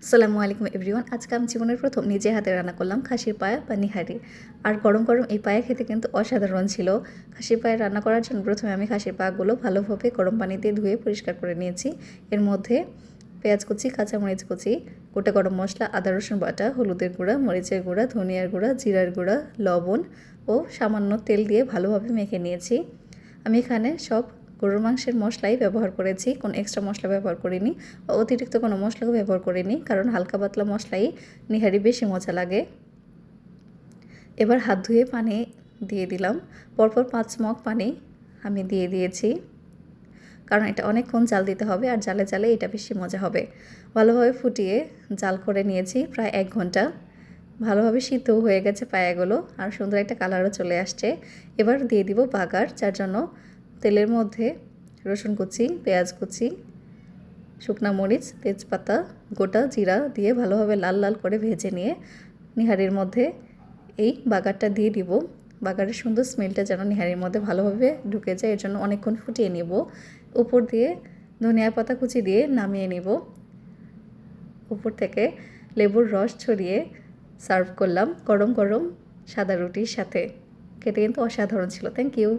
আসসালামু আলাইকুম এভরিওয়ান। আজকে আমি জীবনের প্রথম নিজে হাতে রান্না করলাম খাসির পায়া বা নিহারি। আর গরম গরম এই পায়া খেতে কিন্তু অসাধারণ ছিল। খাসির পায়া রান্না করার জন্য প্রথমে আমি খাসির পায়াগুলো ভালোভাবে গরম পানি দিয়ে ধুয়ে পরিষ্কার করে নিয়েছি। এর মধ্যে পেঁয়াজ কুচি, কাঁচামরিচ কুচি, গোটা গরম মশলা, আদা রসুন বাটা, হলুদের গুঁড়া, মরিচের গুঁড়া, ধনিয়ার গুঁড়া, জিরার গুঁড়া, লবণ ও সামান্য তেল দিয়ে ভালোভাবে মেখে নিয়েছি। আমি এখানে সব গরুর মাংসের মশলাই ব্যবহার করেছি, কোনো এক্সট্রা মশলা ব্যবহার করিনি, অতিরিক্ত কোনো মশলাও ব্যবহার করিনি, কারণ হালকা পাতলা মশলাই নিহারি বেশি মজা লাগে। এবার হাত ধুয়ে পানি দিয়ে দিলাম। পরপর 5 মগ পানি আমি দিয়ে দিয়েছি, কারণ এটা অনেকক্ষণ জাল দিতে হবে, আর জালে জালে এটা বেশি মজা হবে। ভালোভাবে ফুটিয়ে জাল করে নিয়েছি প্রায় 1 ঘন্টা। ভালোভাবে সিদ্ধ হয়ে গেছে পায়াগুলো, আর সুন্দর একটা কালারও চলে আসছে। এবার দিয়ে দিব বাগার, যার জন্য তেলের মধ্যে রসুন কুচি, পেঁয়াজ কুচি, শুকনো মরিচ, তেজপাতা, গোটা জিরা দিয়ে ভালোভাবে লাল লাল করে ভেজে নিয়ে নিহারির মধ্যে এই বাগারটা দিয়ে দিব। বাগারের সুন্দর স্মেলটা যেন নিহারির মধ্যে ভালোভাবে ঢুকে যায়, এর জন্য অনেকক্ষণ ফুটিয়ে নিব। উপর দিয়ে ধনিয়া পাতা কুচি দিয়ে নামিয়ে নিব। উপর থেকে লেবুর রস ছড়িয়ে সার্ভ করলাম গরম গরম সাদা রুটির সাথে। খেতে কিন্তু অসাধারণ ছিল। Thank you.